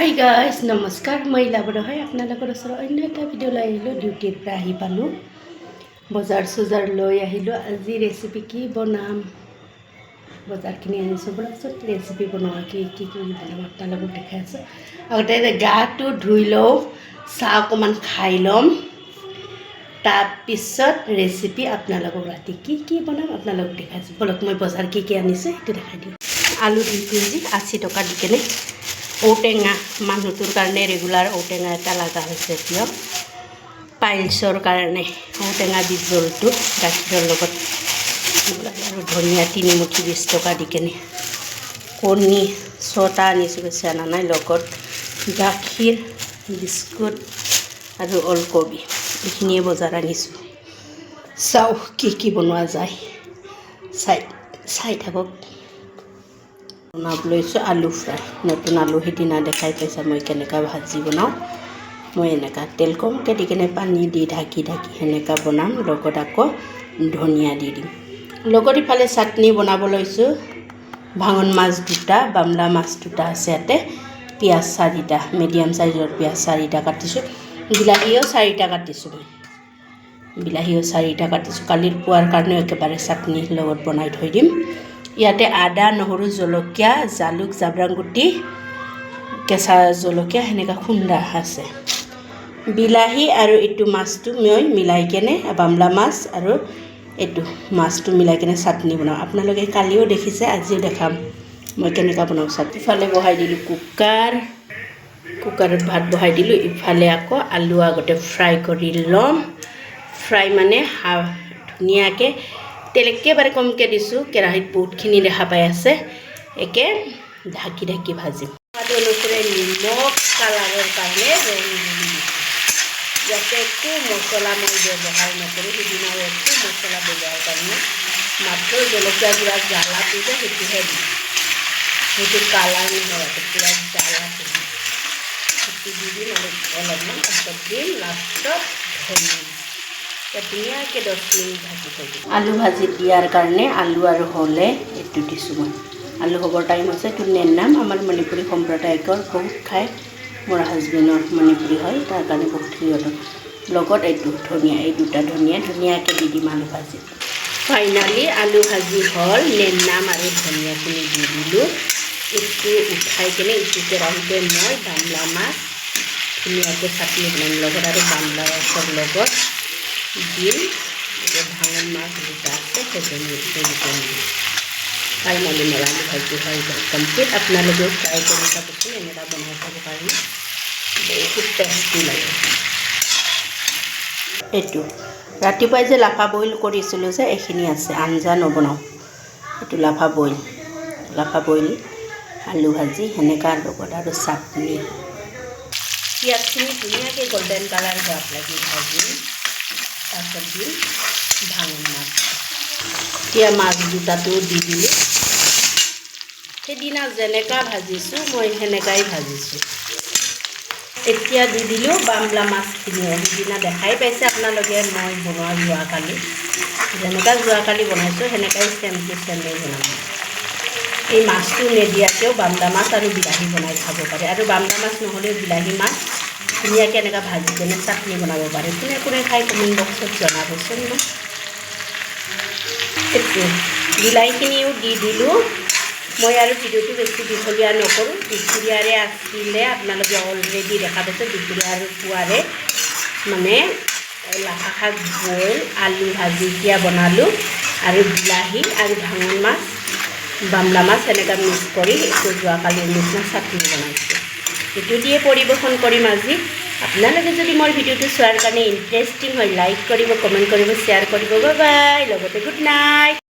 hi guys নমস্কাৰ মই লাবৰা হয় আপোনালোকৰ ওচৰত অন্য এটা ভিডিঅ' লৈ আহিলোঁ ডিউটিৰ পৰা আহি পালোঁ বজাৰ চজাৰ লৈ আহিলোঁ আজি ৰেচিপি কি বনাম বজাৰখিনি আনিছোঁ বলকচোন ৰেচিপি বনোৱা কি বনাম আপোনালোকক দেখাই আছোঁ আগতে গাটো ধুই লওঁ চাহ অকণমান খাই ল'ম তাৰপিছত ৰেচিপি আপোনালোকক ৰাতি কি বনাম আপোনালোকক দেখাইছোঁ বলক মই বজাৰ কি আনিছোঁ সেইটো দেখাই দিওঁ আলু 2 কেজি 80 টকা দি কেনে ঔটেঙা মানুহটোৰ কাৰণে ৰেগুলাৰ ঔটেঙা এটা লগা হৈছে এতিয়া পাইলছৰ কাৰণে ঔটেঙা দি জলটো গাখীৰৰ লগত আৰু ধনিয়া 3 মুঠি 20 টকা দি কেনে কণী 6টা আনিছোঁ বেছি আনা নাই লগত গাখীৰ বিস্কুট আৰু ওলকবি এইখিনিয়ে বজাৰ আনিছোঁ চাও কি বনোৱা যায় চাই থাকক বনাব লৈছোঁ আলু ফ্ৰাই নতুন আলু সিদিনা দেখাই পাইছা মই কেনেকৈ ভাজি বনাওঁ মই এনেকৈ তেল কমকৈ দি কেনে পানী দি ঢাকি সেনেকৈ বনাম লগত আকৌ ধনিয়া দি দিম লগত ইফালে চাটনি বনাব লৈছোঁ ভাঙন মাছ 2টা বামলা মাছ 2টা আছে ইয়াতে পিঁয়াজ 4টা মিডিয়াম সাইজৰ পিঁয়াজ 4টা কাটিছোঁ বিলাহীও 4টা কাটিছোঁ মই বিলাহীও 4টা কাটিছোঁ কালিৰ পুৱাৰ কাৰণে একেবাৰে চাটনি লগত বনাই থৈ দিম ইয়াতে আদা নহৰু জলকীয়া জালুক জাব্ৰাং গুটি কেঁচা জলকীয়া সেনেকা খুন্দা আছে বিলাহী আৰু এইটো মাছটো মই মিলাই কেনে বামলা মাছ আৰু এইটো মাছটো মিলাই কেনে চাটনি বনাওঁ আপোনালোকে কালিও দেখিছে আজিও দেখাম মই কেনেকা বনাওঁ চাটনি ইফালে বহাই দিলোঁ কুকাৰত ভাত বহাই দিলোঁ ইফালে আকৌ আলু আগতে ফ্ৰাই কৰি ল'ম ফ্ৰাই মানে ধুনীয়াকৈ তেল একেবাৰে কমকৈ দিছোঁ কেৰাহীত বহুতখিনি দেখা পাই আছে একে ঢাকি ভাজিম সোৱাদ অনুসাৰে নিমখ কালাৰৰ কাৰণে ৰং ইয়াতে একো মছলা মই ব্যৱহাৰ নকৰোঁ সিদিনাও একো মছলা ব্যৱহাৰ কাৰণে মাত্ৰ জলকীয়া গুড়া জ্বালাটো যে সেইটোহে দিম সেইটো কালাৰ নহয় পূৰা জ্বালাটো সেইটো দি দিম আৰু অলপমান পাছত দিম লাষ্টত ধনিয়া ধুনীয়াকৈ 10 মিনিট ঢাকি থৈ দিম আলু ভাজি দিয়াৰ কাৰণে আলু আৰু হ'লে এইটো দিছোঁ মই আলু হ'বৰ টাইম হৈছে এইটো নেনাম আমাৰ মণিপুৰী সম্প্ৰদায়ৰ বহুত খায় মোৰ হাজবেণ্ডৰ মণিপুৰী হয় তাৰ কাৰণে বহুত সিহঁতৰ লগত এইটো ধনিয়া এই 2টা ধুনীয়াকৈ দি দিম আলু ভাজি ফাইনালি আলু ভাজি হ'ল নেনাম আৰু ধনিয়াখিনি দি দিলোঁ এইটো উঠাই কেনে এইটো কেৰাহীতে মই বামলা মাছ ধুনীয়াকৈ চাটনি বনাম লগত আৰু বামলা মাছৰ লগত দিম ভাঙন মাছ 2টা আছে সেইখিনি ফাইনালি মোৰ আলু ভাজি হৈ গ'ল কমপ্লিট আপোনালোকেও ট্ৰাই কৰি চাবচোন এনেকুৱা বনাই চাব কাৰণে বহুত টেষ্টি লাগে এইটো ৰাতিপুৱাই যে লাফা বইল কৰিছিলোঁ যে এইখিনি আছে আঞ্জা নবনাওঁ এইটো লাফা বইল আলু ভাজি সেনেকুৱা লগত আৰু চাটনি পিঁয়াজখিনি ধুনীয়াকৈ গোল্ডেন কালাৰ হোৱাত লাগি ভাজিম তাৰপিছত দিম ভাঙন মাছ এতিয়া মাছ 2টাটো দি দিলোঁ সেইদিনা যেনেকুৱা ভাজিছোঁ মই সেনেকাই ভাজিছোঁ এতিয়া দি দিলোঁ বামলা মাছখিনি সেইদিনা দেখাই পাইছে আপোনালোকে মই বনোৱা যোৱাকালি যেনেকুৱা যোৱাকালি বনাইছোঁ সেনেকাই চেম বনাম এই মাছটো নিদিয়াকৈও বামলা মাছ আৰু বিলাহী বনাই খাব পাৰে আৰু বামলা মাছ নহ'লেও বিলাহী মাছ ধুনীয়াকৈ এনেকৈ ভাজি কেনে চাটনি বনাব পাৰে কোনে খাই কমেণ্ট বক্সত জনাবচোন মোক এইটো বিলাহীখিনিও দি দিলোঁ মই আৰু ভিডিঅ'টো বেছি দীঘলীয়া নকৰোঁ দুপৰীয়াৰে আছিলে আপোনালোকে অলৰেডি দেখা পাইছে দুপৰীয়া আৰু পুৱাৰে মানে লাফা শাক বইল আলু ভাজি এতিয়া বনালোঁ আৰু বিলাহী আৰু ভাঙন মাছ বামলা মাছ এনেকৈ মিক্স কৰি এইটো যোৱাকালিৰ নিচিনা চাটনি বনাইছোঁ এইটো দিয়ে পৰিৱেশন কৰিম আজি আপোনালোকে যদি মোৰ ভিডিঅ'টো চোৱাৰ কাৰণে ইণ্টাৰেষ্টিং হয় লাইক কৰিব কমেণ্ট কৰিব শ্বেয়াৰ কৰিব বাই লগতে গুড নাইট